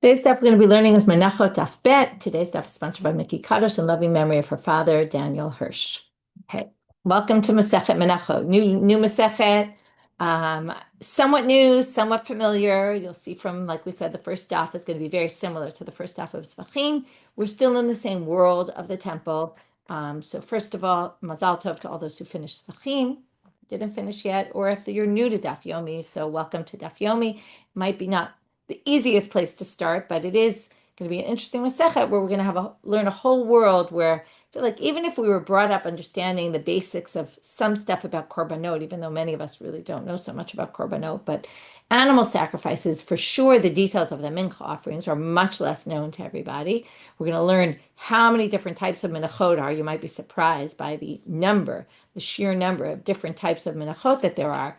Today's stuff we're going to be learning is Menachot Daf Bet. Today's stuff is sponsored by Mickey Kaddish in loving memory of her father, Daniel Hirsch. Okay, welcome to Masechet Menachot. New Masechet, somewhat new, somewhat familiar. You'll see from, like we said, the first daf is going to be very similar to the first daf of Zvachim. We're still in the same world of the temple. So first of all, Mazal Tov to all those who finished Zvachim, didn't finish yet, or if you're new to Daf Yomi, so welcome to Daf Yomi. Might be not the easiest place to start, but it is going to be an interesting Masechet where we're going to learn a whole world where I feel like even if we were brought up understanding the basics of some stuff about korbanot, even though many of us really don't know so much about korbanot, but animal sacrifices, for sure, the details of the mincha offerings are much less known to everybody. We're going to learn how many different types of menachot are. You might be surprised by the sheer number of different types of menachot that there are.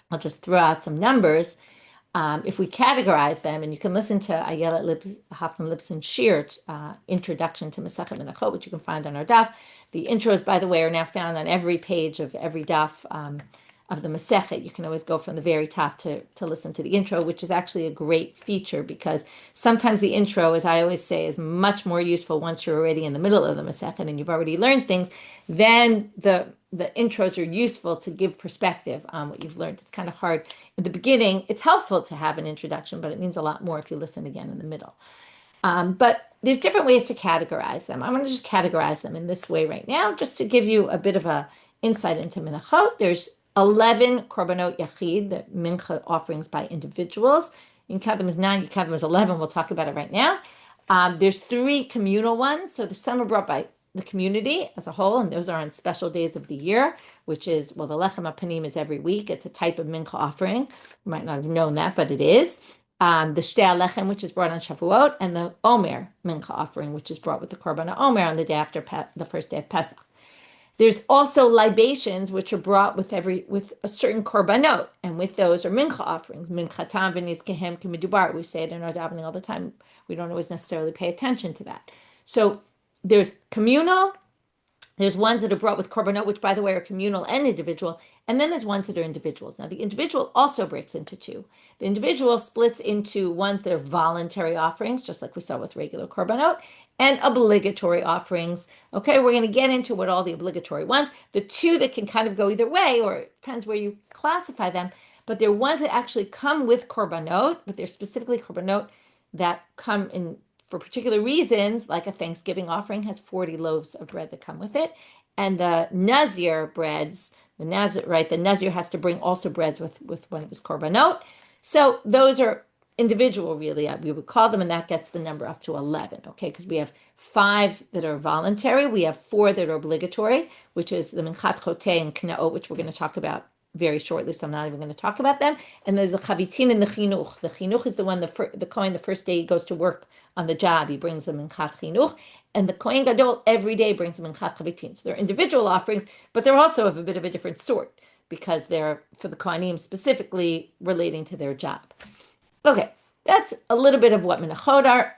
I'll just throw out some numbers. If we categorize them, and you can listen to Ayelet Hoffman Lipson Shiur, Introduction to Masechet Menachot, which you can find on our daf. The intros, by the way, are now found on every page of every daf of the Masechet. You can always go from the very top to listen to the intro, which is actually a great feature because sometimes the intro, as I always say, is much more useful once you're already in the middle of the Masechet and you've already learned things. Then the intros are useful to give perspective on what you've learned. It's kind of hard in the beginning. It's helpful to have an introduction, but it means a lot more if you listen again in the middle. But there's different ways to categorize them. I'm going to just categorize them in this way right now, just to give you a bit of a insight into Menachot. There's 11 korbanot yachid, the mincha offerings by individuals. You can count them as 9, you can count them as 11. We'll talk about it right now. There's 3 communal ones. So some are brought by the community as a whole, and those are on special days of the year, which is, well, the lechem apanim is every week. It's a type of mincha offering. You might not have known that, but it is. The shtei lechem, which is brought on Shavuot, and the omer mincha offering, which is brought with the korban omer on the day after the first day of Pesach. There's also libations, which are brought with a certain korbanot, and with those are mincha offerings. Minchatam v'nizkehem k'midubar. We say it in our davening all the time. We don't always necessarily pay attention to that. So there's communal, there's ones that are brought with korbanot, which, by the way, are communal and individual, and then there's ones that are individuals. Now, the individual also breaks into 2. The individual splits into ones that are voluntary offerings, just like we saw with regular korbanot, and obligatory offerings. Okay, we're going to get into what all the obligatory ones, the 2 that can kind of go either way, or it depends where you classify them, but they're ones that actually come with korbanot, but they're specifically korbanot that come in for particular reasons, like a Thanksgiving offering has 40 loaves of bread that come with it. And the Nazir breads, the Nazir has to bring also breads with when it was korbanot. So those are individual, really, we would call them, and that gets the number up to 11, okay? Because we have 5 that are voluntary, we have 4 that are obligatory, which is the minchat choteh and knaot, which we're going to talk about very shortly, so I'm not even going to talk about them. And there's the chavitin and the chinuch. The chinuch is the one, the Kohen, the first day he goes to work on the job, he brings the minchat chinuch. And the Kohen Gadol every day brings the minchat chavitin. So they're individual offerings, but they're also of a bit of a different sort because they're for the Kohanim specifically relating to their job. Okay, that's a little bit of what menachot are.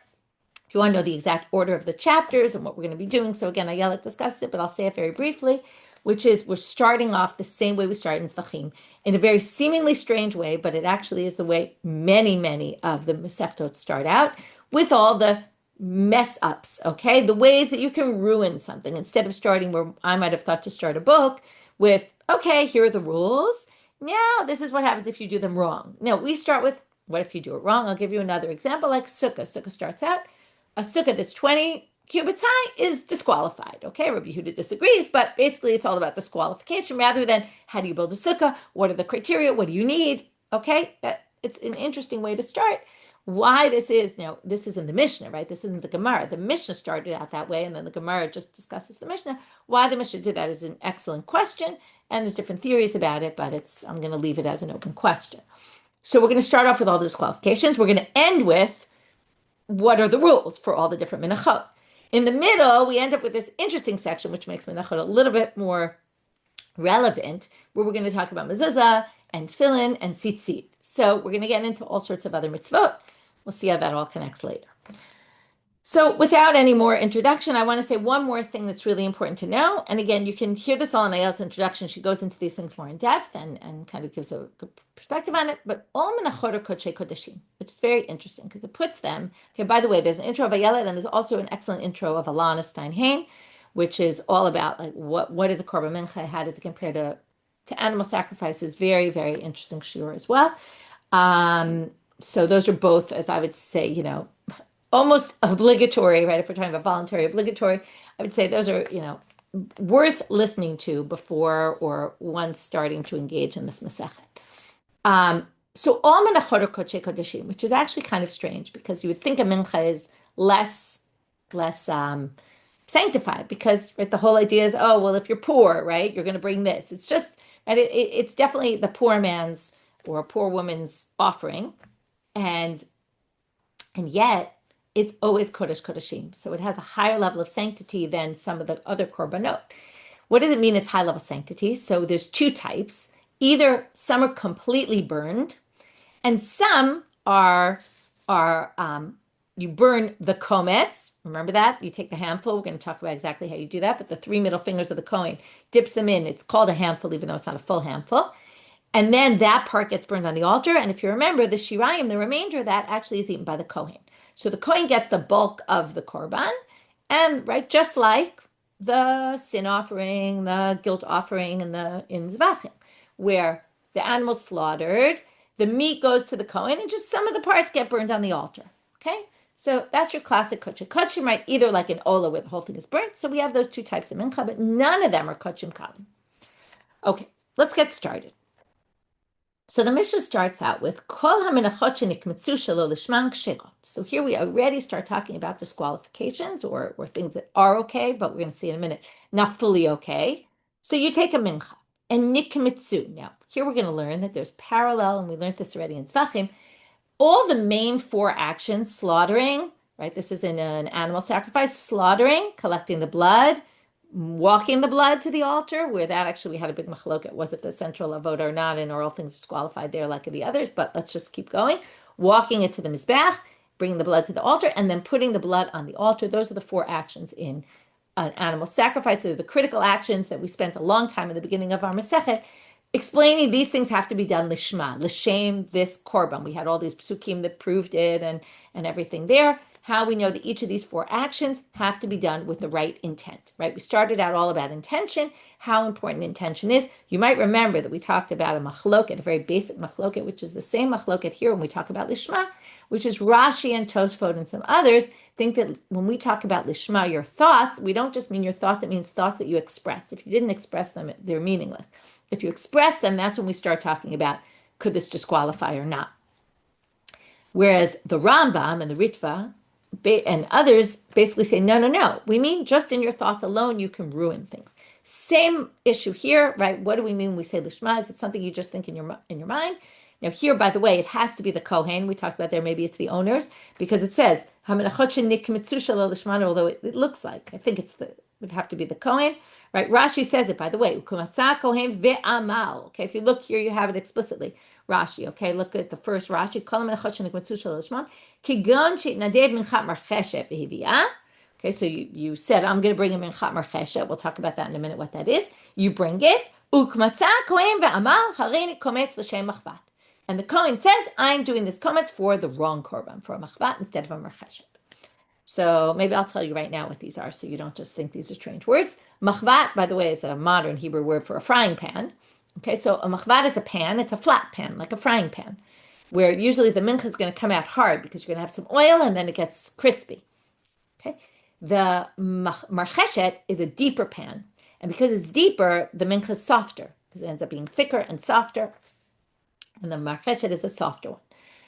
If you want to know the exact order of the chapters and what we're going to be doing, so again, Ayelet discussed it, but I'll say it very briefly, which is we're starting off the same way we start in Zvachim, in a very seemingly strange way, but it actually is the way many of the Masechtot start out, with all the mess ups, okay? The ways that you can ruin something, instead of starting where I might have thought to start a book with, okay, here are the rules. Now, this is what happens if you do them wrong. No, we start with, what if you do it wrong? I'll give you another example, like sukkah. Sukkah starts out, a sukkah that's 20 cubits high is disqualified. Okay, Rabbi Yehuda disagrees, but basically it's all about disqualification rather than how do you build a sukkah? What are the criteria? What do you need? Okay, it's an interesting way to start. Why this is, this is in the Mishna, right? This isn't the Gemara. The Mishna started out that way, and then the Gemara just discusses the Mishna. Why the Mishna did that is an excellent question, and there's different theories about it, but I'm going to leave it as an open question. So we're going to start off with all the disqualifications. We're going to end with what are the rules for all the different menachot. In the middle, we end up with this interesting section, which makes menachot a little bit more relevant, where we're going to talk about mezuzah and tefillin and tzitzit. So we're going to get into all sorts of other mitzvot. We'll see how that all connects later. So without any more introduction, I want to say one more thing that's really important to know. And again, you can hear this all in Ayel's introduction. She goes into these things more in depth and kind of gives a good perspective on it. But all Menachot are Kodesh Kodeshim, which is very interesting because it puts them. Okay, by the way, there's an intro of Ayel, and there's also an excellent intro of Alana Steinhain, which is all about like what is a korban mincha, how does it compare to animal sacrifices. Very, very interesting shiur as well. So those are both, as I would say, almost obligatory, right? If we're talking about voluntary, obligatory, I would say those are, worth listening to before or once starting to engage in this Masechet. So all Menachot are Kodesh Kodeshim, which is actually kind of strange because you would think a mincha is less sanctified because right, the whole idea is, oh, well, if you're poor, right, you're going to bring this. It's just, and it's definitely the poor man's or a poor woman's offering, and yet it's always Kodesh Kodeshim. So it has a higher level of sanctity than some of the other korbanot. What does it mean it's high level sanctity? So there's two types. Either some are completely burned, and some are you burn the kemitza. Remember that? You take the handful. We're going to talk about exactly how you do that. But the three middle fingers of the Kohen, dips them in. It's called a handful, even though it's not a full handful. And then that part gets burned on the altar. And if you remember, the shirayim, the remainder of that actually is eaten by the Kohen. So the Kohen gets the bulk of the korban. And right, just like the sin offering, the guilt offering, and in Zvachim, where the animal's slaughtered, the meat goes to the Kohen, and just some of the parts get burned on the altar. Okay? So that's your classic kodesh kodeshim, right? Either like an ola where the whole thing is burnt. So we have those two types of mincha, but none of them are kodeshim kalim. Okay, let's get started. So the Mishna starts out with kol ha-menachot shenikmitzu shelo lishman kshirot. So here we already start talking about disqualifications or things that are okay, but we're going to see in a minute, not fully okay. So you take a mincha and nikmitzu. Now, here we're going to learn that there's parallel, and we learned this already in Zvachim. All the main four actions, slaughtering, right? This is in an animal sacrifice, slaughtering, collecting the blood, walking the blood to the altar, where that actually we had a big machloket. Was it the central avoda or not? And are all things disqualified there like the others? But let's just keep going. Walking it to the mizbech, bringing the blood to the altar, and then putting the blood on the altar. Those are the four actions in an animal sacrifice. They're the critical actions that we spent a long time in the beginning of our Masechet explaining. These things have to be done lishma, l'shem this korban. We had all these psukim that proved it and everything there. How we know that each of these four actions have to be done with the right intent, right? We started out all about intention, how important intention is. You might remember that we talked about a machloket, a very basic machloket, which is the same machloket here when we talk about lishma, which is Rashi and Tosfot and some others think that when we talk about lishma, your thoughts, we don't just mean your thoughts, it means thoughts that you express. If you didn't express them, they're meaningless. If you express them, that's when we start talking about could this disqualify or not. Whereas the Rambam and the Ritva and others basically say, no. We mean just in your thoughts alone, you can ruin things. Same issue here, right? What do we mean when we say lishma? Is it something you just think in your mind? Now here, by the way, it has to be the Kohen. We talked about there, maybe it's the owners, because it says, although it looks like, I think it would have to be the Kohen, right? Rashi says it, by the way, Kohen ve'amal. Okay, if you look here, you have it explicitly. Rashi, okay, look at the first Rashi. Okay, so you said, I'm going to bring a minchat marcheshet. We'll talk about that in a minute, what that is. You bring it. And the Kohen says, I'm doing this kemitza for the wrong korban, for a machvat instead of a marcheshet. So maybe I'll tell you right now what these are so you don't just think these are strange words. Machvat, by the way, is a modern Hebrew word for a frying pan. Okay, so a machvat is a pan. It's a flat pan, like a frying pan, where usually the mincha is going to come out hard because you're going to have some oil and then it gets crispy. Okay, the marcheshet is a deeper pan. And because it's deeper, the mincha is softer because it ends up being thicker and softer. And the marcheshet is a softer one.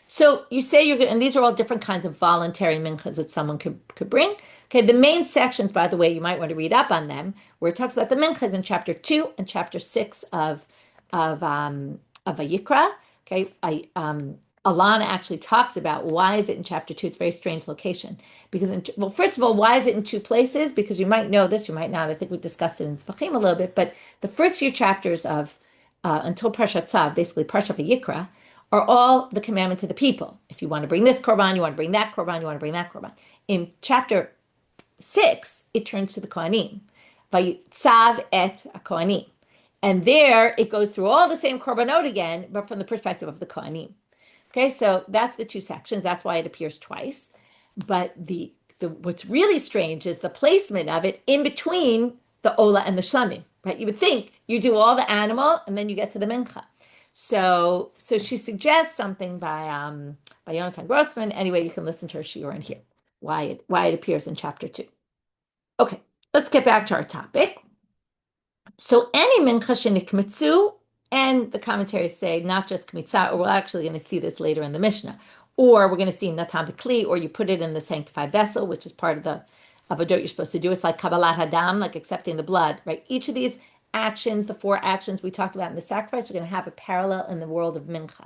So you say you're going, and these are all different kinds of voluntary minchas that someone could bring. Okay, the main sections, by the way, you might want to read up on them, where it talks about the minchas in chapter 2 and chapter 6 of Vayikra. Okay, Alana actually talks about why is it in chapter 2. It's a very strange location because, first of all, why is it in two places? Because you might know this, you might not. I think we discussed it in Zvachim a little bit, but the first few chapters of until Parshat Tzav, basically Parshat Vayikra, are all the commandments of the people. If you want to bring this korban, you want to bring that korban, you want to bring that korban. In chapter 6, it turns to the Kohanim. Vayitzav et Kohanim. And there it goes through all the same korbanot again, but from the perspective of the Kohanim. Okay, so that's the two sections. That's why it appears twice. But the what's really strange is the placement of it in between the Ola and the Shlamim, right? You would think you do all the animal and then you get to the mincha. So she suggests something by Yonatan Grossman. Anyway, you can listen to her shiur in here, why it appears in chapter 2. Okay, let's get back to our topic. So any mincha shenikmitzu, and the commentaries say not just kemitza, or we're actually going to see this later in the Mishna, or we're going to see natan b'kli, or you put it in the sanctified vessel, which is part of the avodot you're supposed to do. It's like kabbalat hadam, like accepting the blood, right? Each of these actions, the 4 actions we talked about in the sacrifice, are going to have a parallel in the world of mincha.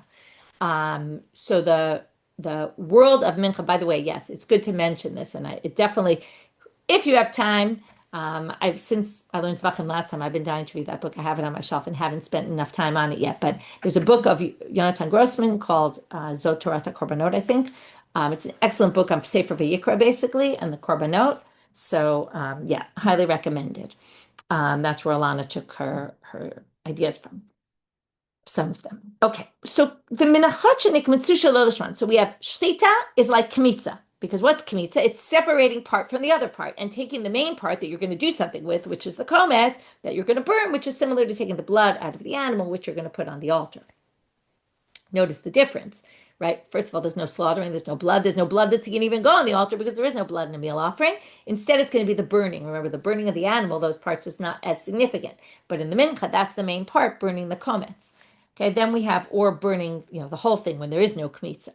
So the world of mincha, by the way, yes, it's good to mention this, and it definitely, if you have time, since I learned Zvachim last time, I've been dying to read that book. I have it on my shelf and haven't spent enough time on it yet. But there's a book of Yonatan Grossman called Zot Torat HaKorbanot, I think. It's an excellent book on Sefer Vayikra, basically, and the Korbanot. So, yeah, highly recommended. That's where Alana took her ideas from. Some of them. Okay, so the Menachot shenikmitzu shelo lishman. So we have shtita is like kemitza. Because what's kemitza? It's separating part from the other part and taking the main part that you're going to do something with, which is the komet, that you're going to burn, which is similar to taking the blood out of the animal, which you're going to put on the altar. Notice the difference, right? First of all, there's no slaughtering, there's no blood that's going to even go on the altar because there is no blood in a meal offering. Instead, it's going to be the burning. Remember, the burning of the animal, those parts was not as significant. But in the mincha, that's the main part, burning the komets. Okay, then we have, or burning, the whole thing when there is no kemitza.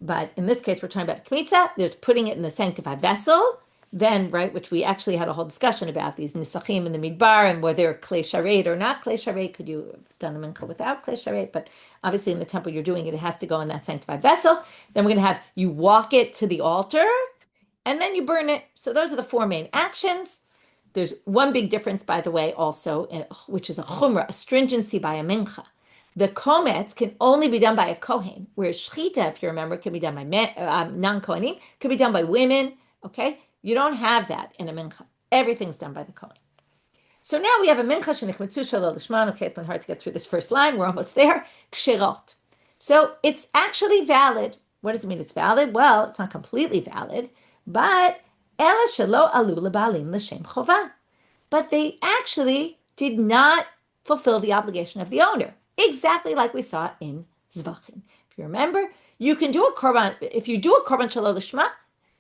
But in this case, we're talking about kemitza. There's putting it in the sanctified vessel, then, right, which we actually had a whole discussion about these nisachim in the midbar and whether klei sharet or not klei sharet. Could you have done a mincha without klei sharet? But obviously in the temple you're doing it, it has to go in that sanctified vessel. Then we're going to have you walk it to the altar and then you burn it. So those are the 4 main actions. There's one big difference, by the way, also, which is a chumrah, a stringency by a mincha. The komets can only be done by a kohen, whereas shchita, if you remember, can be done by non-kohenim, can be done by women, okay? You don't have that in a mincha. Everything's done by the kohen. So now we have a mincha shenichmitzu shelo lishman. Okay, it's been hard to get through this first line. We're almost there. Kshirot. So it's actually valid. What does it mean it's valid? Well, it's not completely valid, but ela shelo alu lebalim l'shem chova. But they actually did not fulfill the obligation of the owner. Exactly like we saw in Zvachim. If you remember, you can do a korban, if you do a korban shelo lishma,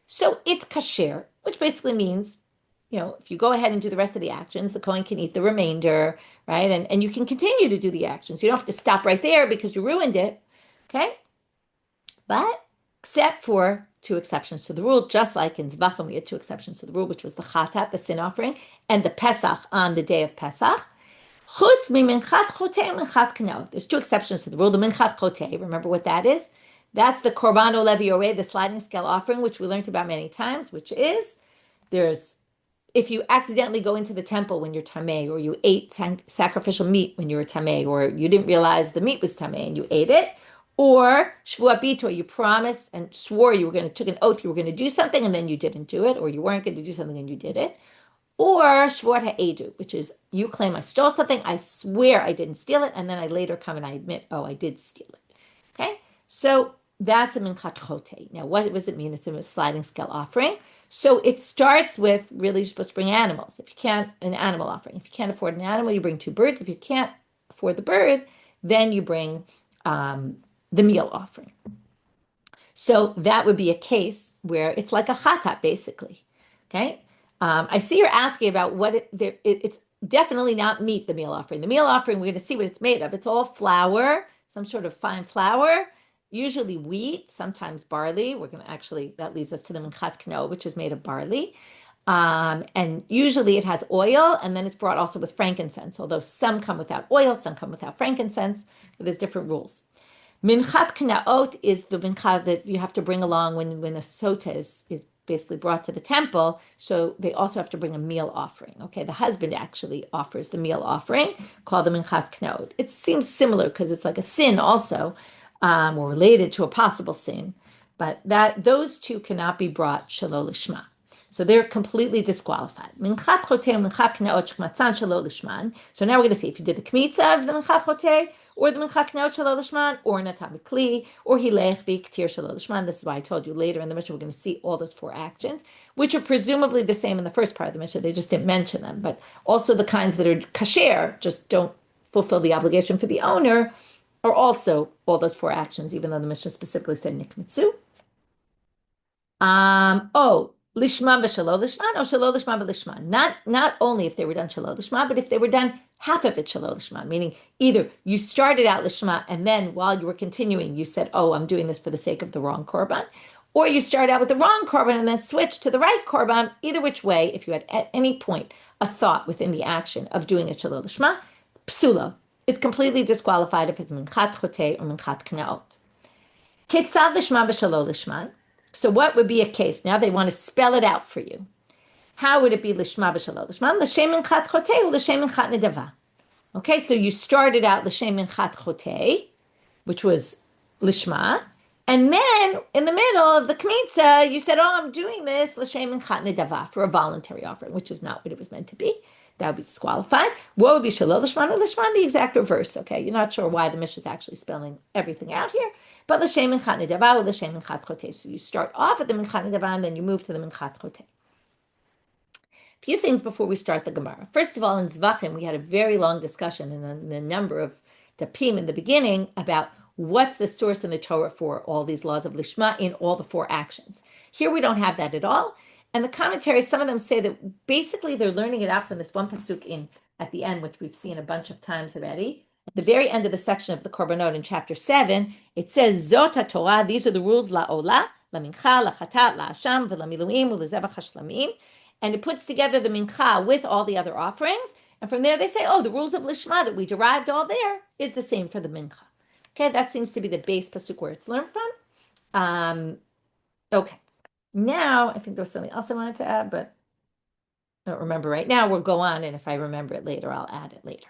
so it's kasher, which basically means, if you go ahead and do the rest of the actions, the kohen can eat the remainder, right? And you can continue to do the actions. You don't have to stop right there because you ruined it, okay? But except for 2 exceptions to the rule, just like in Zvachim, we had 2 exceptions to the rule, which was the chatat, the sin offering, and the Pesach on the day of Pesach. Chutz minchat chotei and minchat k'naot. There's 2 exceptions to the rule. The minchat chotei, remember what that is? That's the korban olevi orei, the sliding scale offering, which we learned about many times, which is, if you accidentally go into the temple when you're tamei, or you ate sacrificial meat when you were tamei, or you didn't realize the meat was tamei and you ate it, or shvuat bitor, you promised and swore took an oath you were going to do something and then you didn't do it, or you weren't going to do something and you did it. Or shvuat ha'edu, which is you claim I stole something, I swear I didn't steal it, and then I later come and I admit, I did steal it. Okay? So that's a minchat chotei. Now, what does it mean? It's a sliding scale offering. So it starts with, really, you're supposed to bring animals. If you can't, an animal offering. If you can't afford an animal, you bring 2 birds. If you can't afford the bird, then you bring the meal offering. So that would be a case where it's like a chatat, basically. Okay? I see you're asking about it's definitely not meat, the meal offering. The meal offering, we're going to see what it's made of. It's all flour, some sort of fine flour, usually wheat, sometimes barley. That leads us to the minchat k'no, which is made of barley. And usually it has oil, and then it's brought also with frankincense, although some come without oil, some come without frankincense. There's different rules. Minchat k'naot is the mincha that you have to bring along when a sotah is basically brought to the temple, so they also have to bring a meal offering. Okay, the husband actually offers the meal offering called the minchat k'naot. It seems similar because it's like a sin also, or related to a possible sin, but those two cannot be brought shelo lishma. So they're completely disqualified. Minchat chotei and mincha kneot shmatzan shelo lishman. So now we're going to see if you did the kemitza of the mincha chotei, or the mincha kneot shelo lishman, or natam kli, or hilech v'iktir shelo lishman. This is why I told you later in the Mishna we're going to see all those four actions, which are presumably the same in the first part of the Mishna. They just didn't mention them, but also the kinds that are kasher just don't fulfill the obligation for the owner, are also all those four actions, even though the Mishnah specifically said nikmitzu. Lishma v'shelo lishman, or shelo lishma v'lishman. Not only if they were done shelo lishma, but if they were done half of it shelo lishma, meaning either you started out lishma and then while you were continuing, you said, "Oh, I'm doing this for the sake of the wrong korban," or you start out with the wrong korban and then switch to the right korban. Either which way, if you had at any point a thought within the action of doing a shelo lishma, psula, it's completely disqualified if it's minchat chotei or minchat knaot. Kitzad lishma v'shelo lishman. So what would be a case? Now they want to spell it out for you. How would it be lishma v'shelo lishman? L'shem minchat chotei or l'shem minchat nedava. Okay, so you started out l'shem minchat chotei, which was lishma, and then in the middle of the kemitza, you said, "Oh, I'm doing this l'shem minchat nedava for a voluntary offering," which is not what it was meant to be. That would be disqualified. What would be shelo lishman or lishman? The exact reverse. Okay, you're not sure why the Mishna is actually spelling everything out here. But l'shem minchat nedava or l'shem minchat chotei. So you start off at the minchat nedava and then you move to the minchat chotei. A few things before we start the Gemara. First of all, in Zvachim, we had a very long discussion in a number of dapim in the beginning about what's the source in the Torah for all these laws of lishma in all the four actions. Here we don't have that at all. And the commentaries, some of them say that basically they're learning it out from this one pasuk in at the end, which we've seen a bunch of times already. At the very end of the section of the Korbanot in chapter 7, it says, Zot Torah, these are the rules, la'olah, la'mincha, la'chatat, la'asham, v'la'miluim, v'la'zevach hashlamim. And it puts together the mincha with all the other offerings. And from there they say, oh, the rules of lishma that we derived all there is the same for the mincha. Okay, that seems to be the base pasuk where it's learned from. Okay, now I think there was something else I wanted to add, but I don't remember right now. We'll go on, and if I remember it later, I'll add it later.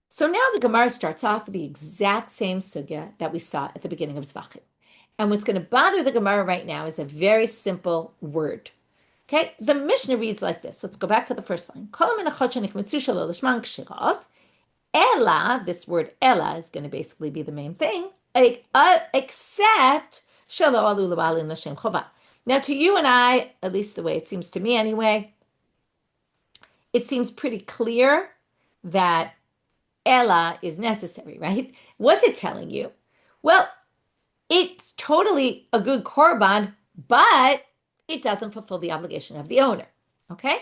So now the Gemara starts off with the exact same sugya that we saw at the beginning of Zvachim. And what's going to bother the Gemara right now is a very simple word. Okay, the Mishnah reads like this. Let's go back to the first line. Ella, this word Ella is going to basically be the main thing, except shelo alu l'balin l'shem chova. Now to you and I, at least the way it seems to me anyway, it seems pretty clear that Ella is necessary, right? What's it telling you? Well, it's totally a good korban, but it doesn't fulfill the obligation of the owner. Okay?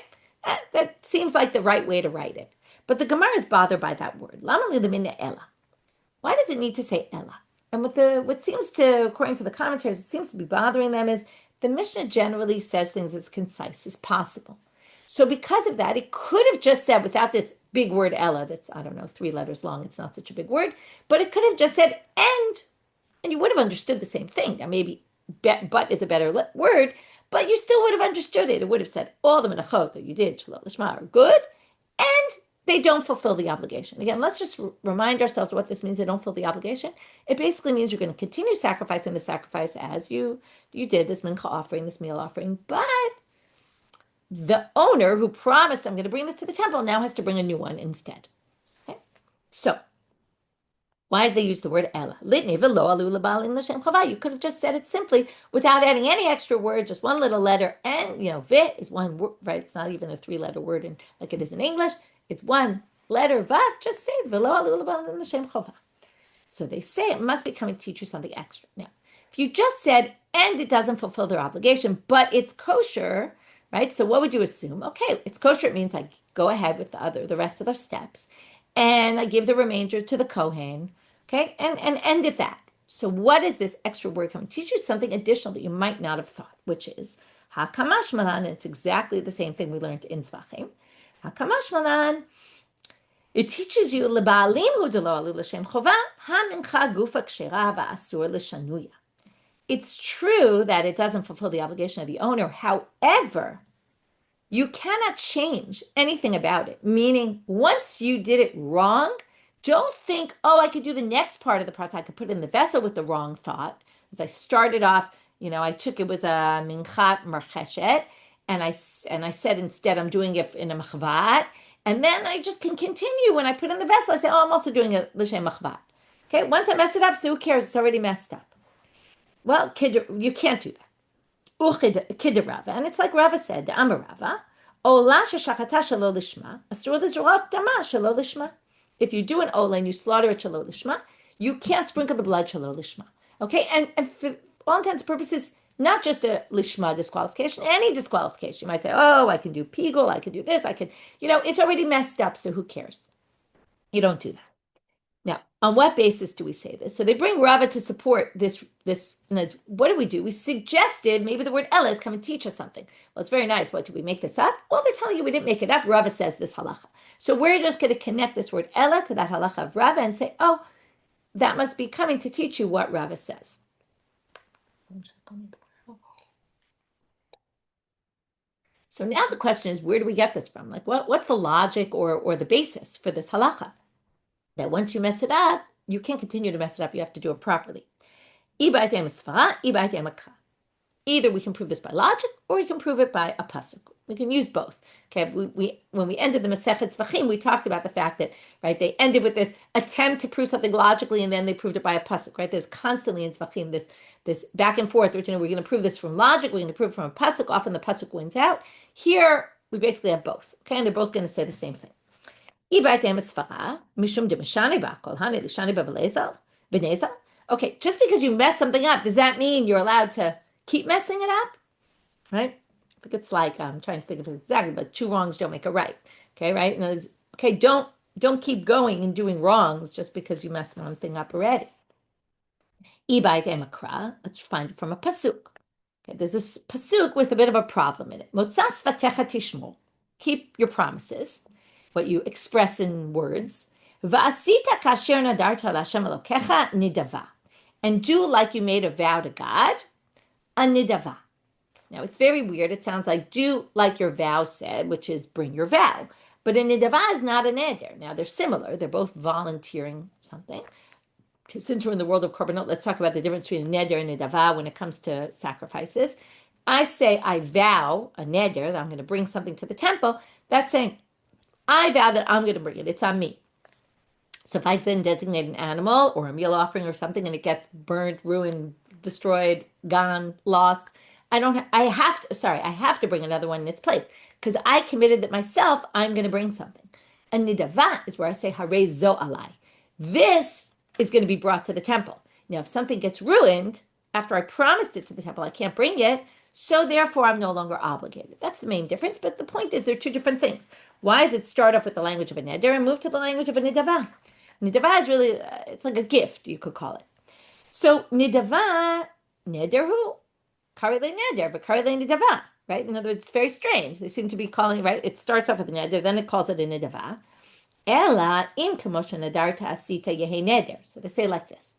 That seems like the right way to write it. But the Gemara is bothered by that word. Lama li'lemina Ella. Why does it need to say Ella? And what seems to, according to the commentators, it seems to be bothering them is the Mishnah generally says things as concise as possible. So because of that, it could have just said, without this big word Ella, that's, 3 letters long, it's not such a big word, but it could have just said and you would have understood the same thing. Now maybe but is a better word, but you still would have understood it. It would have said all the menachot that you did, shelo lishma, are good, and they don't fulfill the obligation. Again, let's just remind ourselves what this means. They don't fulfill the obligation. It basically means you're going to continue sacrificing the sacrifice as you did, this mincha offering, this meal offering, but the owner who promised, I'm going to bring this to the temple, now has to bring a new one instead. Okay? So, why did they use the word Ella? Litni v'lo alu l'balin l'shem chava. You could have just said it simply without adding any extra word, just one little letter, and, vit is one word, right? It's not even a 3-letter word like it is in English. It's one letter, vav, just say v'lo alu l'balin l'shem chava. So they say it must be coming to teach you something extra. Now, if you just said, and it doesn't fulfill their obligation, but it's kosher, right? So what would you assume? Okay, it's kosher. It means I go ahead with the rest of the steps, and I give the remainder to the kohen, okay, and end at that. So what is this extra word coming to teach you? Something additional that you might not have thought, which is hakamash malan. It's exactly the same thing we learned in Zvachim. Hakamash malan. It teaches you lebaalim hu delo alu l'shem chova hamincha gufa kshera va'asur l'shanuya. It's true that it doesn't fulfill the obligation of the owner. However, you cannot change anything about it. Meaning, once you did it wrong, Don't think, oh, I could do the next part of the process. I could put it in the vessel with the wrong thought. As I started off, I took it was a minchat marcheshet, and I said instead I'm doing it in a machvat, and then I just can continue when I put in the vessel. I say, oh, I'm also doing it l'shem machvat. Okay, once I mess it up, so who cares? It's already messed up. Well, kid, you can't do that. Kid Rava, and it's like Rava said, the Amar Rava, Ola sheshachata shelo lishma, asur lizrot dama shelo lishma. If you do an ola and you slaughter it shelo lishma, you can't sprinkle the blood shelo lishma. Okay, and for all intents and purposes, not just a lishma disqualification, any disqualification. You might say, oh, I can do pigul, I can do this, I can, it's already messed up, so who cares? You don't do that. Now, on what basis do we say this? So they bring Rava to support this. And what do? We suggested maybe the word Ella is come and teach us something. Well, it's very nice. What, did we make this up? Well, they're telling you we didn't make it up. Rava says this halacha. So we're just going to connect this word Ella to that halacha of Rava and say, oh, that must be coming to teach you what Rava says. So now the question is, where do we get this from? Like, what's the logic or the basis for this halacha? That once you mess it up, you can't continue to mess it up. You have to do it properly. Either we can prove this by logic, or we can prove it by a pasuk. We can use both. Okay, when we ended the Masechet Zvachim, we talked about the fact that they ended with this attempt to prove something logically, and then they proved it by a pasuk. Right, there's constantly in Zvachim this back and forth. Which we're going to prove this from logic, we're going to prove it from a pasuk. Often the pasuk wins out. Here we basically have both. Okay, and they're both going to say the same thing. Okay, just because you mess something up, does that mean you're allowed to keep messing it up? Right? I think it's like, I'm trying to think of it exactly, but two wrongs don't make a right. Okay, right? And don't keep going and doing wrongs just because you messed one thing up already. Let's find it from a pasuk. Okay, there's this pasuk with a bit of a problem in it. Keep your promises, what you express in words. And do like you made a vow to God, a nidava. Now, it's very weird. It sounds like do like your vow said, which is bring your vow. But a nidava is not a neder. Now, they're similar. They're both volunteering something. Since we're in the world of korbanot, let's talk about the difference between a neder and a nidava when it comes to sacrifices. I say I vow a neder, that I'm going to bring something to the temple. That's saying, I vow that I'm going to bring it. It's on me. So if I then designate an animal or a meal offering or something and it gets burned, ruined, destroyed, gone, lost, I have to bring another one in its place because I committed that myself, I'm going to bring something. And nidava is where I say, hare zo alai. This is going to be brought to the temple. Now, if something gets ruined after I promised it to the temple, I can't bring it. So therefore, I'm no longer obligated. That's the main difference. But the point is, they're two different things. Why does it start off with the language of a neder and move to the language of a nidava? Nidava is really, it's like a gift, you could call it. So nidava, nederhu, karile neder, but karile nidava, right? In other words, it's very strange. They seem to be calling, right? It starts off with a neder, then it calls it a nidava. Ela im kamosha nadarta asita yehe neder. So they say like this.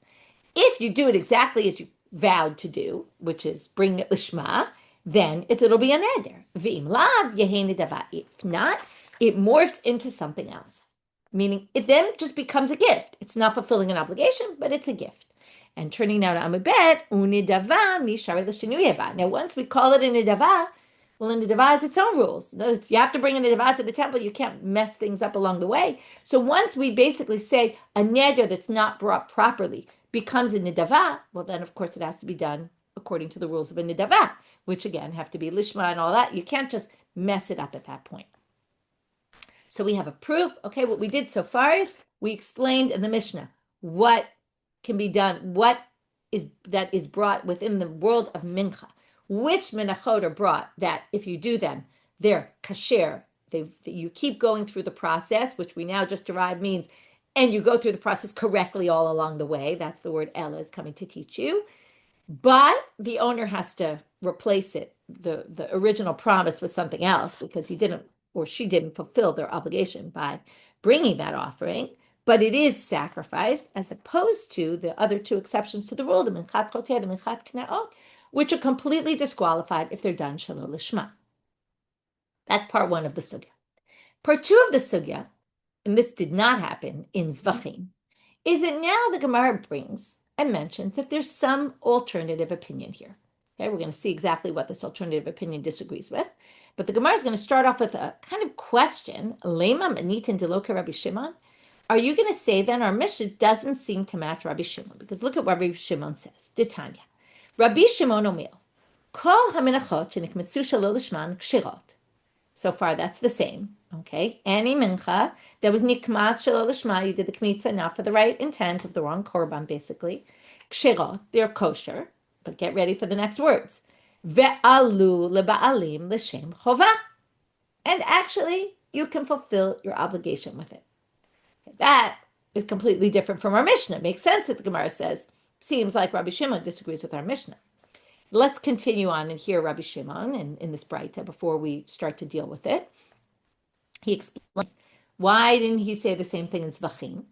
If you do it exactly as you vowed to do, which is bring it lishma, then it'll be a neder. V'im lav yehe nidava. If not, it morphs into something else. Meaning it then just becomes a gift. It's not fulfilling an obligation, but it's a gift. And turning now to Amabet, unidava mishari l'shinuyeba. Now, once we call it a nidava, well, a nidava has its own rules. You have to bring a nidava to the temple. You can't mess things up along the way. So once we basically say a neder that's not brought properly becomes a nidava, well, then, of course, it has to be done according to the rules of a nidava, which, again, have to be lishma and all that. You can't just mess it up at that point. So we have a proof. Okay, what we did so far is we explained in the Mishna what can be done, that is brought within the world of mincha. Which menachot are brought that if you do them, they're kasher. You keep going through the process, which we now just derived means, and you go through the process correctly all along the way. That's the word Ella is coming to teach you. But the owner has to replace it, the original promise with something else because he didn't or she didn't fulfill their obligation by bringing that offering, but it is sacrificed as opposed to the other two exceptions to the rule, the minchat choteh, the minchat knaot, which are completely disqualified if they're done shalom lishma. That's part one of the sugya. Part two of the sugya and this did not happen in Zvachim, is that now the Gemara brings and mentions that there's some alternative opinion here. Okay, we're going to see exactly what this alternative opinion disagrees with. But the Gemara is going to start off with a kind of question. Lema manitin deloka Rabi Shimon. Are you going to say then our Mishnah doesn't seem to match Rabi Shimon? Because look at what Rabbi Shimon says. Ditanya. Rabbi Shimon omil. Kol ha-menachot shenikmetzu shelo lishman kshirot. So far, that's the same. Okay, any mincha that was nikmat shelo lishma, you did the kemitza not for the right intent of the wrong korban, basically. Kshirot, they're kosher, but get ready for the next words. Ve'alu leba'alim l'shem chova. And actually, you can fulfill your obligation with it. That is completely different from our Mishnah. Makes sense that the Gemara says, seems like Rabbi Shimon disagrees with our Mishnah. Let's continue on and hear Rabbi Shimon in this Braita before we start to deal with it. He explains, why didn't he say the same thing in Zvachim?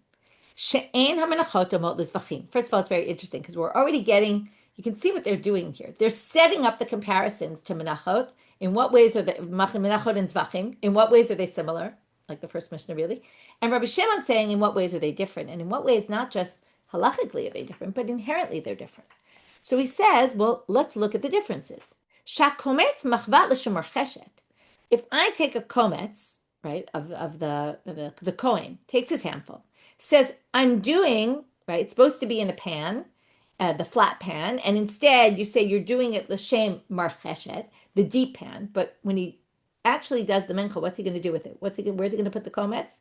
She'ein ha-menachot domot l'zvachim. First of all, it's very interesting because we're already getting, you can see what they're doing here. They're setting up the comparisons to Menachot. In what ways are the Menachot and Zvachim? In what ways are they similar? Like the first Mishnah, really. And Rabbi Shimon saying, in what ways are they different? And in what ways, not just halachically are they different, but inherently they're different. So he says, well, let's look at the differences. Shakometz machvat l'shemar cheshet. If I take a kometz, right, of the Kohen, takes his handful, says, I'm doing, right, it's supposed to be in a pan, the flat pan, and instead you say you're doing it l'shem mar cheshet, the deep pan, but when he actually does the mincha, what's he going to do with it? Where's he going to put the kometz?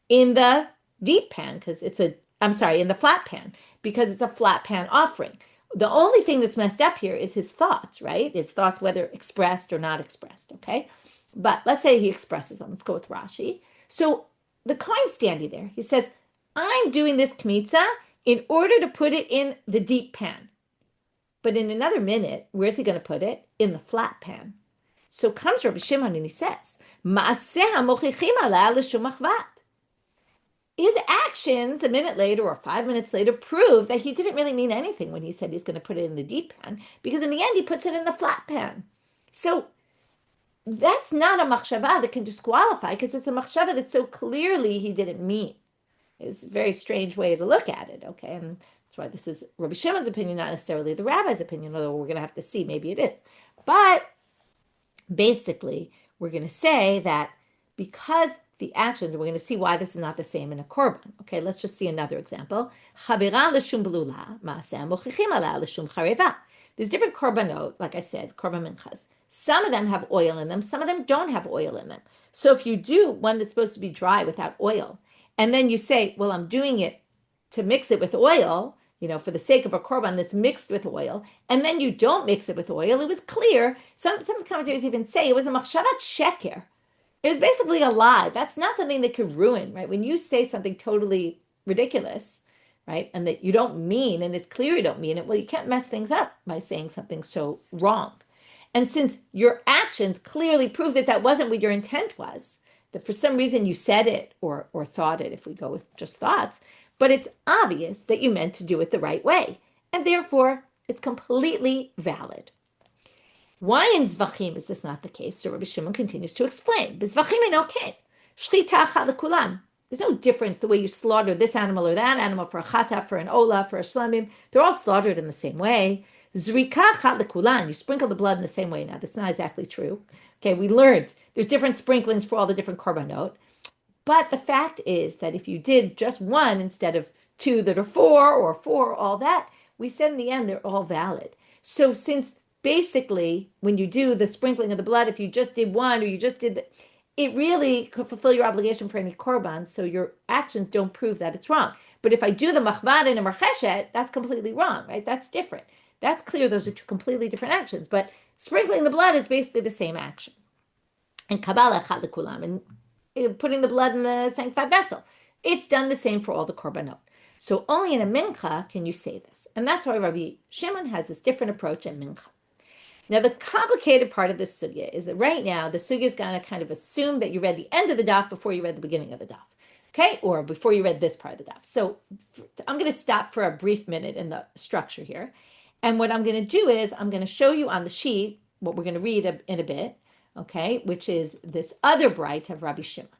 In the deep pan, because in the flat pan, because it's a flat pan offering. The only thing that's messed up here is his thoughts, right? His thoughts, whether expressed or not expressed, okay? But let's say he expresses them. Let's go with Rashi. So the Kohen standing there, he says, I'm doing this kemitza in order to put it in the deep pan. But in another minute, where's he going to put it? In the flat pan. So comes Rabbi Shimon and he says, his actions a minute later or 5 minutes later prove that he didn't really mean anything when he said he's going to put it in the deep pan, because in the end he puts it in the flat pan. So that's not a machshava that can disqualify, because it's a machshava that so clearly he didn't mean. It's a very strange way to look at it, okay? And that's why this is Rabbi Shimon's opinion, not necessarily the rabbi's opinion, although we're going to have to see, maybe it is. But basically, we're going to say that because the actions, and we're going to see why this is not the same in a korban. Okay, let's just see another example. There's different korbanot, like I said, korban minchas. Some of them have oil in them, some of them don't have oil in them. So if you do one that's supposed to be dry without oil, and then you say, well, I'm doing it to mix it with oil, for the sake of a korban that's mixed with oil, and then you don't mix it with oil, it was clear. Some commentators even say it was a machshavat sheker. It was basically a lie. That's not something that could ruin, right? When you say something totally ridiculous, right, and that you don't mean, and it's clear you don't mean it, well, you can't mess things up by saying something so wrong. And since your actions clearly prove that that wasn't what your intent was, that for some reason you said it or thought it, if we go with just thoughts, but it's obvious that you meant to do it the right way, and therefore it's completely valid. Why in Zvachim is this not the case? So Rabbi Shimon continues to explain. B'Zvachim ain't okay. Shlita achat lekulam. There's no difference the way you slaughter this animal or that animal for a chata, for an ola, for a shlamim. They're all slaughtered in the same way. Zrika achat lekulan. You sprinkle the blood in the same way. Now, that's not exactly true. Okay, we learned there's different sprinklings for all the different korbanot. But the fact is that if you did just one instead of two that are four, or four, all that, we said in the end they're all valid. So since basically, when you do the sprinkling of the blood, if you just did one or you just did it really could fulfill your obligation for any korban, so your actions don't prove that it's wrong. But if I do the machvad and a marcheshet, that's completely wrong, right? That's different. That's clear. Those are two completely different actions. But sprinkling the blood is basically the same action. And kabbalah chad lekulam, and putting the blood in the sanctified vessel, it's done the same for all the korbanot. So only in a mincha can you say this. And that's why Rabbi Shimon has this different approach in mincha. Now, the complicated part of this sugya is that right now, the sugya is going to kind of assume that you read the end of the daf before you read the beginning of the daf, okay? Or before you read this part of the daf. So I'm going to stop for a brief minute in the structure here. And what I'm going to do is I'm going to show you on the sheet what we're going to read in a bit, okay, which is this other bright of Rabbi Shimon.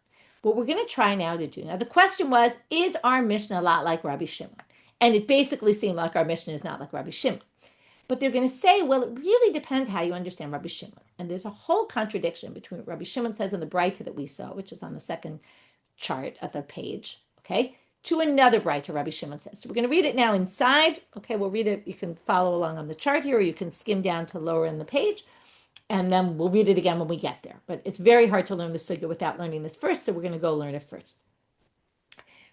what we're going to try now to do. Now, the question was, is our Mishnah a lot like Rabi Shimon? And it basically seemed like our Mishnah is not like Rabi Shimon. But they're going to say, well, it really depends how you understand Rabi Shimon. And there's a whole contradiction between what Rabi Shimon says in the Breita that we saw, which is on the second chart of the page, okay, to another Breita Rabi Shimon says. So we're going to read it now inside. Okay, we'll read it. You can follow along on the chart here, or you can skim down to lower in the page, and then we'll read it again when we get there. But it's very hard to learn the sugya without learning this first, so we're going to go learn it first.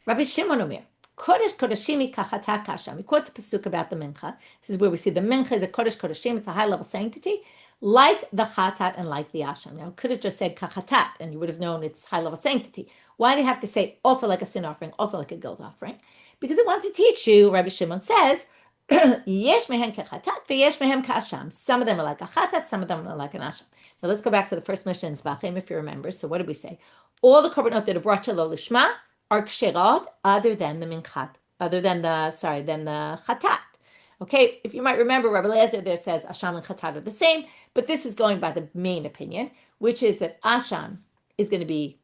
Rabbi Shimon Omer, Kodesh Kodeshimi Kachata Kasham. He quotes a pasuk about the mincha. This is where we see the mincha is a Kodesh Kodeshim. It's a high-level sanctity, like the chatat and like the asham. Now, it could have just said kachatat, and you would have known it's high-level sanctity. Why do you have to say also like a sin offering, also like a guilt offering? Because it wants to teach you, Rabbi Shimon says, yesh mehem kechatat veyesh mehem kasham. Some of them are like a chatat, some of them are like an asham. Now, let's go back to the first Mishnah in Zvachim, if you remember. So what did we say? All the korbanot that are brought to lo lishma are ksherot, other than the minchat, than the chatat. Okay, if you might remember, Rabbi Eliezer there says asham and chatat are the same, but this is going by the main opinion, which is that asham is going to be,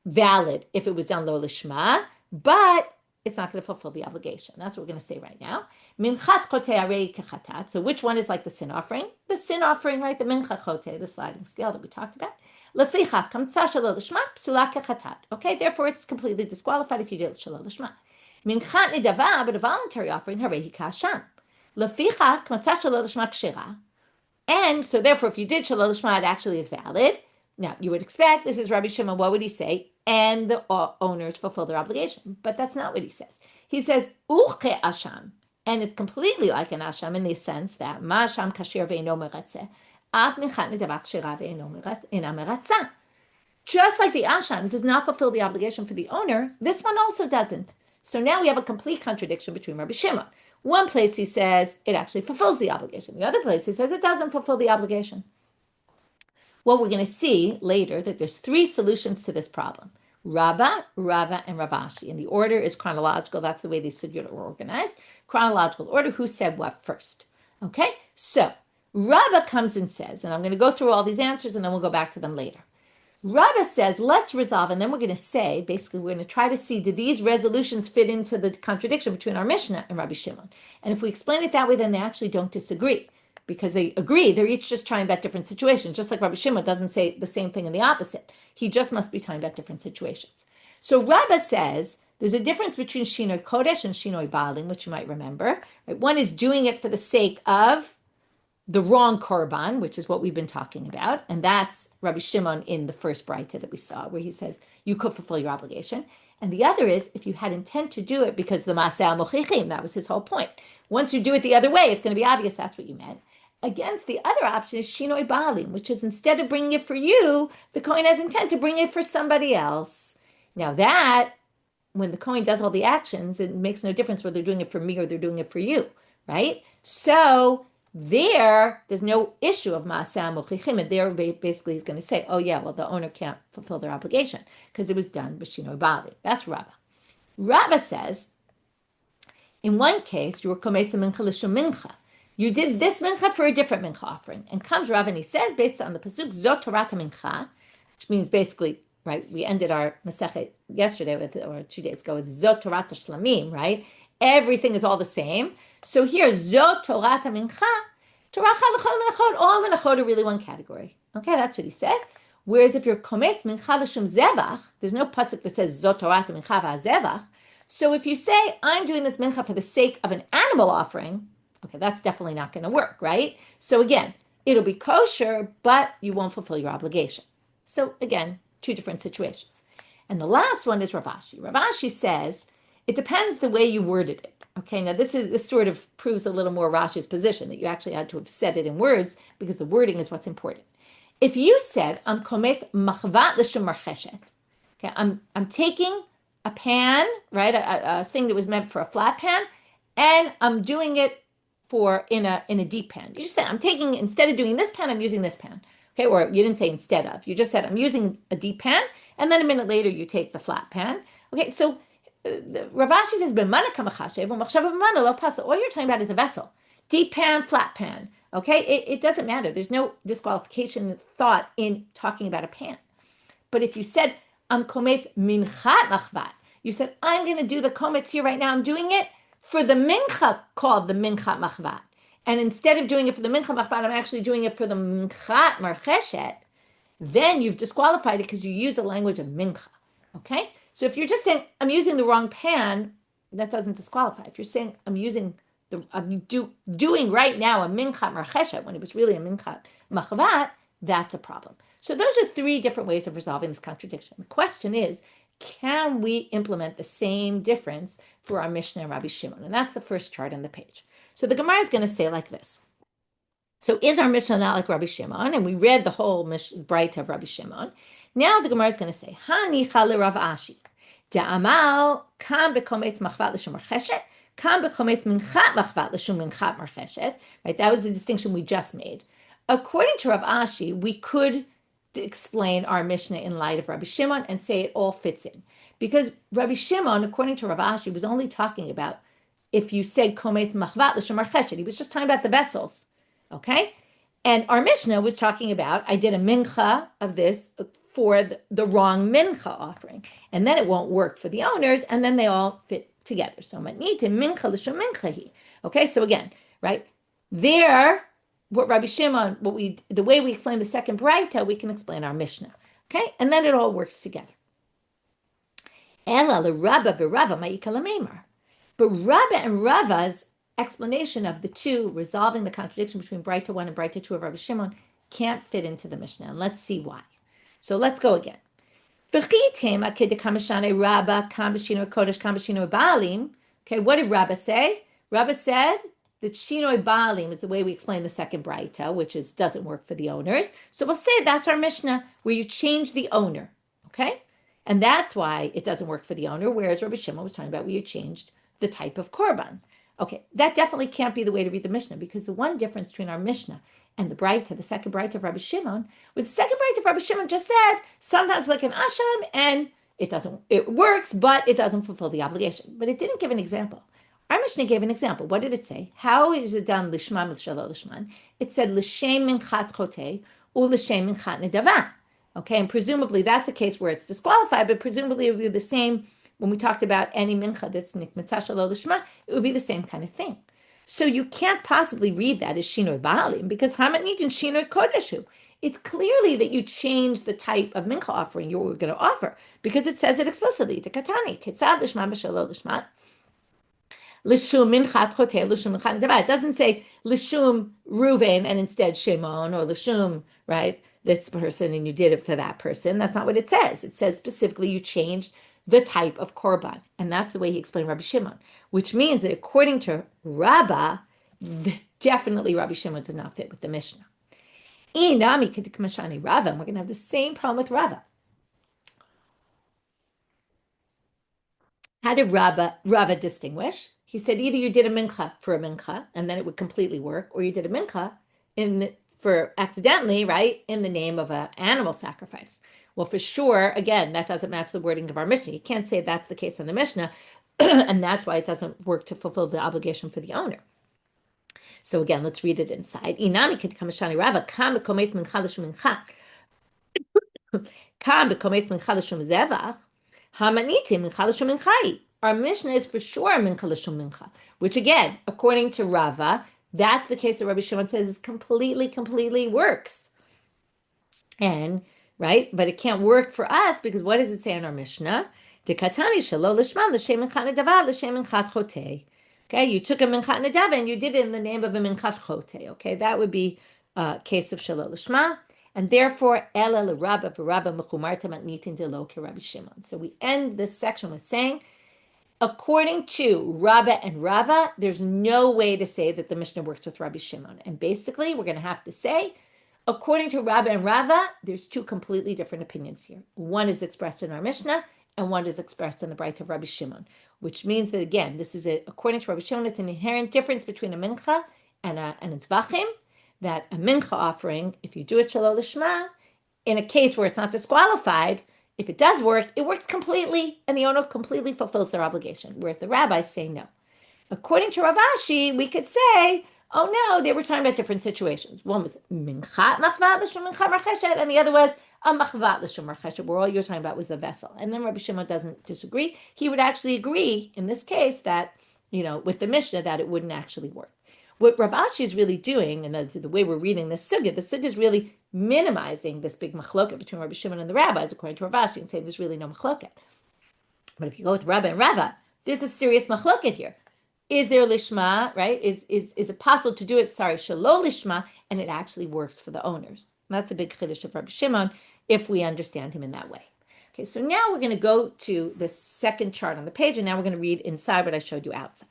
valid if it was done lo lishma, but it's not going to fulfill the obligation. That's what we're going to say right now. Minchat chotei arei kechatat. So which one is like the sin offering? The sin offering, right? The mincha chotei, the sliding scale that we talked about. Leficha kemitza shelo lishma psula kechatat. Okay, therefore it's completely disqualified if you did shelo lishma. Minchat nidava, but a voluntary offering, harei kasham. Leficha kemitza shelo lishma kshira. And so therefore, if you did shelo lishma, it actually is valid. Now, you would expect, this is Rabbi Shimon, what would he say? And the owners fulfill their obligation. But that's not what he says. He says, uche asham. And it's completely like an asham in the sense that, ma asham kasher ve'eno meratzeh, av minchat nedava kshira ve'eno meratzah. Just like the asham does not fulfill the obligation for the owner, this one also doesn't. So now we have a complete contradiction between Rabbi Shimon. One place he says it actually fulfills the obligation. The other place he says it doesn't fulfill the obligation. Well, we're going to see later that there's three solutions to this problem. Rava, Rava, and Ravashi. And the order is chronological. That's the way these sugyot are organized. Chronological order, who said what first. Okay? So, Rava comes and says, and I'm going to go through all these answers and then we'll go back to them later. Rava says, let's resolve, and then we're going to say, basically, we're going to try to see, do these resolutions fit into the contradiction between our Mishnah and Rabbi Shimon? And if we explain it that way, then they actually don't disagree. Because they agree, they're each just talking about different situations. Just like Rabbi Shimon doesn't say the same thing in the opposite. He just must be talking about different situations. So Rava says there's a difference between Shinoi Kodesh and Shinoi Baalim, which you might remember. Right? One is doing it for the sake of the wrong korban, which is what we've been talking about. And that's Rabbi Shimon in the first Breita that we saw, where he says you could fulfill your obligation. And the other is if you had intent to do it because the Maseh Mochichim, that was his whole point. Once you do it the other way, it's going to be obvious that's what you meant. Against the other option is Shinoi Baalim, which is instead of bringing it for you, the Kohen has intent to bring it for somebody else. Now that, when the Kohen does all the actions, it makes no difference whether they're doing it for me or they're doing it for you, right? So there's no issue of Ma'aseh Mochichim, and there basically he's going to say, oh yeah, well the owner can't fulfill their obligation because it was done with Shinoi Baalim. That's Rava. Rava says, in one case, you were kemitza mincha l'shem mincha. You did this mincha for a different mincha offering. And comes Rav and he says, based on the pasuk, zot Torah mincha, which means basically, right, we ended our Masechet yesterday or 2 days ago with zot Torah shlamim, right? Everything is all the same. So here, zot Torah mincha, Torah l'chol menachot, all menachot are really one category. Okay, that's what he says. Whereas if you're kometz mincha l'shem zevach, there's no pasuk that says zot Torah mincha v'azevach. So if you say, I'm doing this mincha for the sake of an animal offering, okay, that's definitely not going to work, right? So again, it'll be kosher, but you won't fulfill your obligation. So again, two different situations. And the last one is Ravashi. Ravashi says, it depends the way you worded it. Okay, now this sort of proves a little more Rashi's position, that you actually had to have said it in words, because the wording is what's important. If you said, I'm kometz machvat l'shem marcheshet, okay, I'm taking a pan, right, a thing that was meant for a flat pan, and I'm doing it for in a deep pan. You just said, I'm taking, instead of doing this pan, I'm using this pan. Okay, or you didn't say instead of. You just said, I'm using a deep pan, and then a minute later you take the flat pan. Okay, so Ravashi says, all you're talking about is a vessel. Deep pan, flat pan. Okay, it doesn't matter. There's no disqualification thought in talking about a pan. But if you said, I'm kometz minchat machvat, you said, I'm going to do the kometz here right now. I'm doing it for the mincha called the minchat machvat. And instead of doing it for the minchat machvat, I'm actually doing it for the minchat marcheshet. Then you've disqualified it because you use the language of mincha. Okay? So if you're just saying, I'm using the wrong pan, that doesn't disqualify. If you're saying, I'm doing right now a minchat marcheshet when it was really a minchat machvat, that's a problem. So those are three different ways of resolving this contradiction. The question is, can we implement the same difference for our Mishnah and Rabi Shimon? And that's the first chart on the page. So the Gemara is going to say like this. So is our Mishnah not like Rabi Shimon? And we read the whole bright of Rabi Shimon. Now the Gemara is going to say, Hanicha le Rav Ashi, da'amal kam bekometz machvat l'shum marcheshet, kam bekometz minchat machvat l'shum minchat marcheshet. Right, that was the distinction we just made. According to Rav Ashi, we could explain our Mishnah in light of Rabbi Shimon and say it all fits in. Because Rabbi Shimon, according to Rav Ashi, was only talking about if you said kometz machvat l'shum marcheshet. He was just talking about the vessels. Okay? And our Mishnah was talking about, I did a mincha of this for the wrong mincha offering. And then it won't work for the owners, and then they all fit together. So matnita mincha l'shum minchahi. Okay, so again, right? There, what Rabbi Shimon, the way we explain the second Braita, we can explain our Mishnah. Okay? And then it all works together. Ela l'Rabba v'Rava ma'ika l'meimar. But Rabba and Rava's explanation of the two resolving the contradiction between Braita 1 and Braita 2 of Rabbi Shimon can't fit into the Mishnah. And let's see why. So let's go again. Okay, what did Rabba say? Rabba said that Shinoi Baalim is the way we explain the second Braita, which doesn't work for the owners. So we'll say that's our Mishnah, where you change the owner. Okay? And that's why it doesn't work for the owner, whereas Rabbi Shimon was talking about where you changed the type of korban. Okay, that definitely can't be the way to read the Mishnah, because the one difference between our Mishnah and the Braita, the second Braita of Rabbi Shimon, was the second Braita of Rabbi Shimon just said sometimes like an asham, and it works, but it doesn't fulfill the obligation. But it didn't give an example. Our Mishnah gave an example. What did it say? How is it done lishman with shalo lishman? It said l'shem minchat chotei u l'shem minchat nedava. Okay, and presumably that's a case where it's disqualified, but presumably it would be the same. When we talked about any mincha that's kemitza shelo lishma, it would be the same kind of thing. So you can't possibly read that as shinoi baalim, because hamanit and shinoi kodeshu. It's clearly that you change the type of mincha offering you were going to offer, because it says it explicitly. The katani ketzad lishma b'shelo lishma lishum minchat chotei lishum minchat nedava. It doesn't say lishum Ruven and instead Shimon, or lishum, right, this person, and you did it for that person. That's not what it says. It says specifically you changed the type of korban. And that's the way he explained Rabbi Shimon, which means that according to Rabbah, definitely Rabbi Shimon does not fit with the Mishnah. Inami kedikmashani Rava, and we're going to have the same problem with Rava. How did Rava distinguish? He said either you did a mincha for a mincha, and then it would completely work, or you did a mincha for accidentally, right, in the name of an animal sacrifice. Well, for sure, again, that doesn't match the wording of our Mishnah. You can't say that's the case in the Mishnah, and that's why it doesn't work to fulfill the obligation for the owner. So again, let's read it inside. Inami kamashani Rava kam bekometz mincha l'shum mincha kam bekometz mincha l'shum zevach hamaniti mincha l'shum minchai. Our Mishnah is for sure mincha l'shum mincha, which again, according to Rava, that's the case that Rabbi Shimon says is completely works. And right? But it can't work for us, because what does it say in our Mishnah? Okay, you took a minchat nedava and you did it in the name of a minchat chotei. Okay, that would be a case of shelo lishma, and therefore ela l'Rabba v'Rabba mechumarta matnitin delo Rabbi Shimon. So we end this section with saying, according to Rabba and Rava, there's no way to say that the Mishnah works with Rabbi Shimon, and basically we're going to have to say, according to Rabba and Rava, there's two completely different opinions here. One is expressed in our Mishnah, and one is expressed in the Braita of Rabbi Shimon, which means that, again, according to Rabbi Shimon, it's an inherent difference between a mincha and a tzvachim, that a mincha offering, if you do it shelo lishma, in a case where it's not disqualified, if it does work, it works completely, and the owner completely fulfills their obligation, whereas the rabbis say no. According to Rav Ashi, we could say, oh no, they were talking about different situations. One was minchat machvat l'shum minchat marcheshet, and the other was Where all you're talking about was the vessel. And then Rabbi Shimon doesn't disagree. He would actually agree in this case that, with the Mishna, that it wouldn't actually work. What Rav Ashi is really doing, and that's the way we're reading the sugya is really minimizing this big machloket between Rabbi Shimon and the rabbis, according to Rav Ashi, and saying there's really no machloket. But if you go with Rabba and Rava, there's a serious machloket here. Is there lishma, right? Is it possible to do it, shelo lishma, and it actually works for the owners? And that's a big chiddush of Rabbi Shimon, if we understand him in that way. Okay, so now we're going to go to the second chart on the page, and now we're going to read inside what I showed you outside.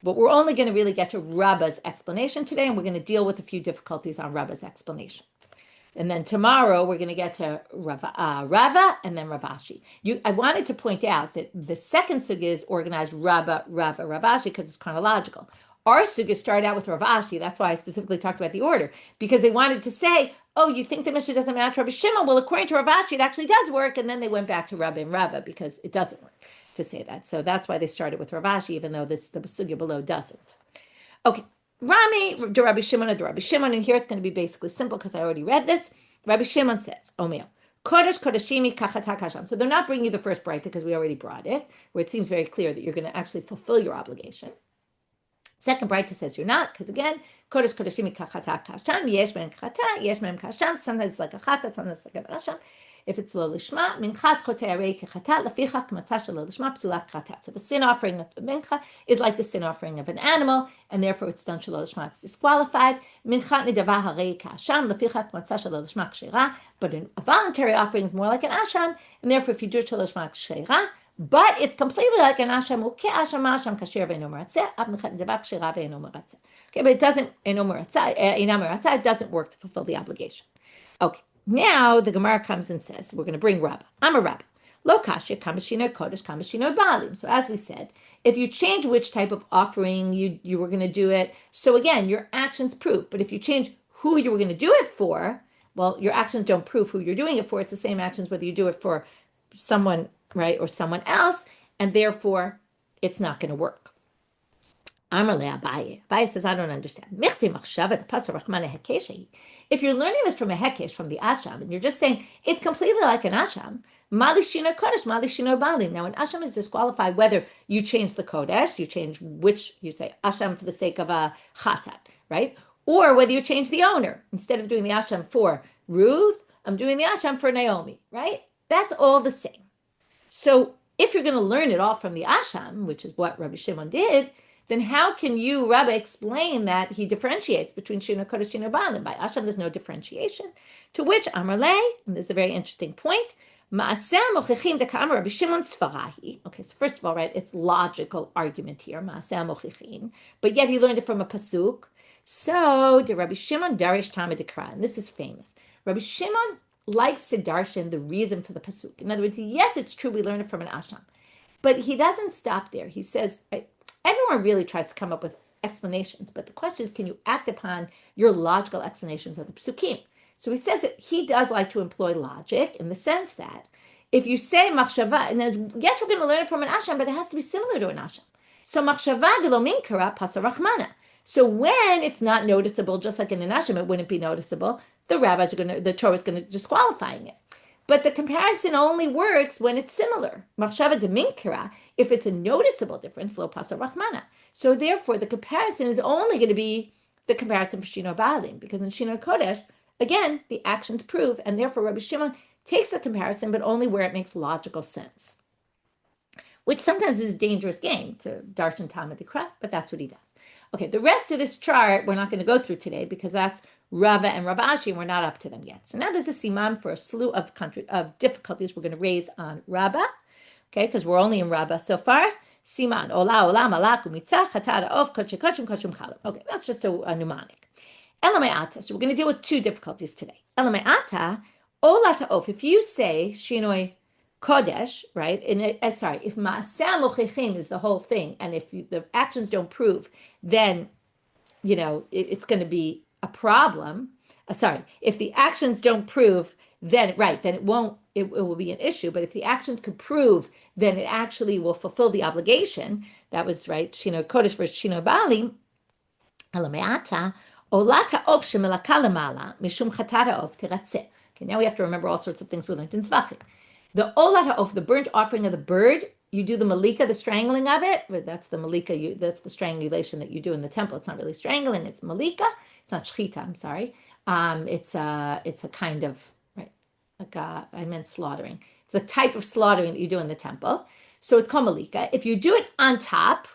But we're only going to really get to Rabba's explanation today, and we're going to deal with a few difficulties on Rabba's explanation. And then tomorrow we're going to get to Rava and then Rav Ashi. I wanted to point out that the second sugya is organized Rava, Rav Ashi because it's chronological. Our sugya started out with Rav Ashi. That's why I specifically talked about the order, because they wanted to say, oh, you think the Mishna doesn't match Rabbi Shimon? Well, according to Rav Ashi, it actually does work. And then they went back to Rabbi and Rava because it doesn't work to say that. So that's why they started with Rav Ashi, even though the sugya below doesn't. Okay. Rami, Rabbi Shimon, and here it's going to be basically simple because I already read this. Rabbi Shimon says, Omer, Kodesh Kodeshimi Kachata Kasham. So they're not bringing you the first braita because we already brought it, where it seems very clear that you're going to actually fulfill your obligation. Second braita says you're not, because again, Kodesh Kodeshimi Kachata Kasham, Yesh Mem Kachata, Yesh Mem Kasham, sometimes it's like a chata, sometimes it's like a rasham. If it's lo lishma, minchat chotei arei kechata, leficha kemitza shelo lishma psula kechata. So the sin offering of the mincha is like the sin offering of an animal, and therefore it's done shelo lishma, it's disqualified. Minchat nidava harei kasham, leficha kemitza shelo lishma kshera. But a voluntary offering is more like an asham, and therefore if you do it shelo lishma kshera, but it's completely like an asham, asham kasher ve'eno meratzeh, ab minchat nidava kshera ve'eno meratzeh. Okay, but it doesn't, it doesn't work to fulfill the obligation. Okay. Now the Gemara comes and says, we're going to bring Rabba. I'm a Rabba. Lo kasha kamashino kodesh kamashino balim. So as we said, if you change which type of offering you were going to do it, so again, your actions prove. But if you change who you were going to do it for, well, your actions don't prove who you're doing it for. It's the same actions whether you do it for someone, right, or someone else, and therefore it's not going to work. Amar le Abaye. Abaye says, I don't understand. If you're learning this from a hekesh, from the asham, and you're just saying it's completely like an asham, mali shino kodesh, mali shino balim. Now, an asham is disqualified whether you change the kodesh, you change which, you say asham for the sake of a chatat, right? Or whether you change the owner. Instead of doing the asham for Ruth, I'm doing the asham for Naomi, right? That's all the same. So if you're going to learn it all from the asham, which is what Rabbi Shimon did, then how can you, Rabbi, explain that he differentiates between Shino Kodesh and Shino Balim? By Asham, there's no differentiation. To which Amar Le, and this is a very interesting point, Ma'aseh mochichim deka'amar Rabbi Shimon Sfarahi. Okay, so first of all, right, it's logical argument here, Ma'aseh mochichim, but yet he learned it from a pasuk. So, the Rabbi Shimon Darish Tamid Dekra, and this is famous. Rabbi Shimon likes to darshan the reason for the pasuk. In other words, yes, it's true, we learn it from an Asham, but he doesn't stop there. He says, right, everyone really tries to come up with explanations, but the question is, can you act upon your logical explanations of the psukim? So he says that he does like to employ logic in the sense that if you say machshava, and then yes, we're going to learn it from an asham, but it has to be similar to an asham. So machshava de lo minkara pasarachmana. So when it's not noticeable, just like in an asham, it wouldn't be noticeable. The Torah is going to disqualifying it. But the comparison only works when it's similar. Machshava de minkara, if it's a noticeable difference, lo pasa rachmana. So therefore, the comparison is only going to be the comparison for Shino Balim, because in Shino Kodesh, again, the actions prove, and therefore Rabbi Shimon takes the comparison, but only where it makes logical sense. Which sometimes is a dangerous game to darshan Talmud Dikra, but that's what he does. Okay, the rest of this chart we're not going to go through today because that's Rava and Rav Ashi, and we're not up to them yet. So now there's a siman for a slew of difficulties we're going to raise on Rava, okay, because we're only in Rava so far. Siman, ola, malak, umitza, chatara, of, kochim, chalim. Okay, that's just a mnemonic. Elame'ata, so we're going to deal with two difficulties today. Elame'ata, ola ta'of, if you say shinoi kodesh, right, if ma'aseh mochichim is the whole thing, and if the actions don't prove, then, it's going to be a problem. If the actions don't prove, then it will be an issue. But if the actions could prove, then it actually will fulfill the obligation. That was right, Shino Kodesh versus Shino Balim. Alameata, olata of shemelaka lemala, mishum chatara of tiratzeh. Okay, now we have to remember all sorts of things we learned in Zvachim. The olat ha'of, the burnt offering of the bird, you do the malika, the strangling of it. But that's the malika, that's the strangulation that you do in the temple. It's not really strangling, it's malika. It's not shchita, I'm sorry. It's a kind of, right, like I meant slaughtering. It's the type of slaughtering that you do in the temple. So it's called malika. If you do it on top,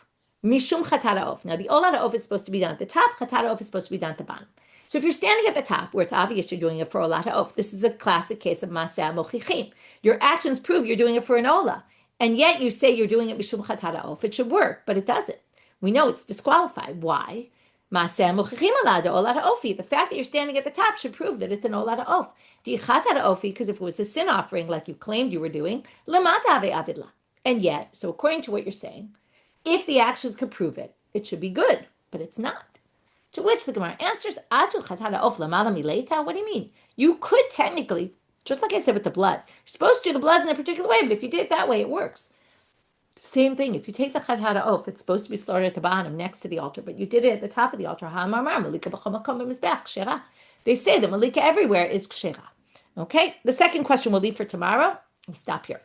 mishum chatat ha'of. Now the olat ha'of is supposed to be done at the top, chatat ha'of is supposed to be done at the bottom. So if you're standing at the top, where it's obvious you're doing it for olat ha'of, this is a classic case of maseh mochichim. Your actions prove you're doing it for an olah, and yet you say you're doing it mishum chatat ha'of. It should work, but it doesn't. We know it's disqualified. Why? Maseh mochichim alad olat ha'ofi. The fact that you're standing at the top should prove that it's an olat ha'of. Di chatat ha'ofi, because if it was a sin offering like you claimed you were doing, lemata ave avidla. And yet, so according to what you're saying, if the actions could prove it, it should be good, but it's not. To which the Gemara answers, Atu chatat ha'of lamala mileta. What do you mean? You could technically, just like I said with the blood, you're supposed to do the blood in a particular way, but if you did it that way, it works. Same thing. If you take the chatat ha'of, it's supposed to be slaughtered at the bottom next to the altar, but you did it at the top of the altar. They say that malika everywhere is kshera. Okay. The second question we'll leave for tomorrow. We'll stop here.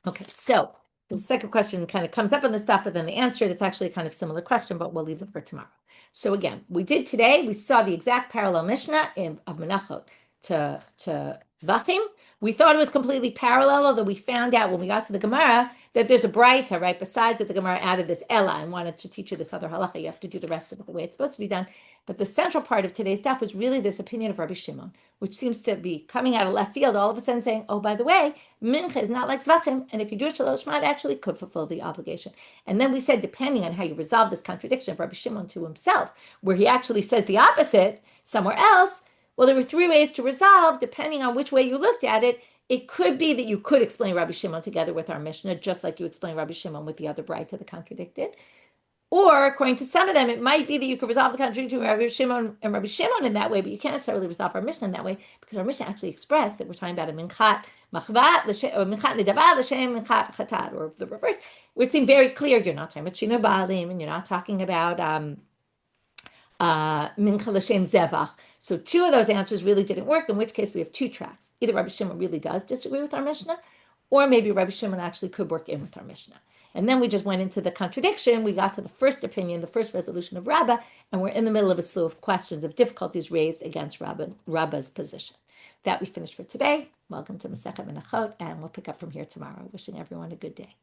Okay. So the second question kind of comes up on the stuff, but then the answer, it's actually a kind of similar question, but we'll leave it for tomorrow. So again, we did today, we saw the exact parallel Mishna of Menachot to Zvachim. We thought it was completely parallel, although we found out when we got to the Gemara that there's a braita, right? Besides that, the Gemara added this Ella and wanted to teach you this other halacha. You have to do the rest of it the way it's supposed to be done. But the central part of today's stuff was really this opinion of Rabi Shimon, which seems to be coming out of left field all of a sudden saying, oh, by the way, mincha is not like Zvachim, and if you do it Shalosh Shema, it actually could fulfill the obligation. And then we said, depending on how you resolve this contradiction of Rabbi Shimon to himself, where he actually says the opposite somewhere else, well, there were three ways to resolve, depending on which way you looked at it. It could be that you could explain Rabbi Shimon together with our Mishna, just like you explain Rabbi Shimon with the other braita that contradicted. Or, according to some of them, it might be that you could resolve the contradiction between Rabbi Shimon and Rabbi Shimon in that way, but you can't necessarily resolve our Mishna in that way, because our Mishna actually expressed that we're talking about a minchat machvat, or minchat nedava, l'shem minchat chatat, or the reverse. It would seem very clear you're not talking about shina ba'alim, and you're not talking about mincha l'shem zevach. So two of those answers really didn't work, in which case we have two tracks. Either Rabbi Shimon really does disagree with our Mishnah, or maybe Rabbi Shimon actually could work in with our Mishnah. And then we just went into the contradiction. We got to the first opinion, the first resolution of Rava, and we're in the middle of a slew of questions, of difficulties raised against Rava's position. That we finished for today. Welcome to Masechet Menachot, and we'll pick up from here tomorrow. Wishing everyone a good day.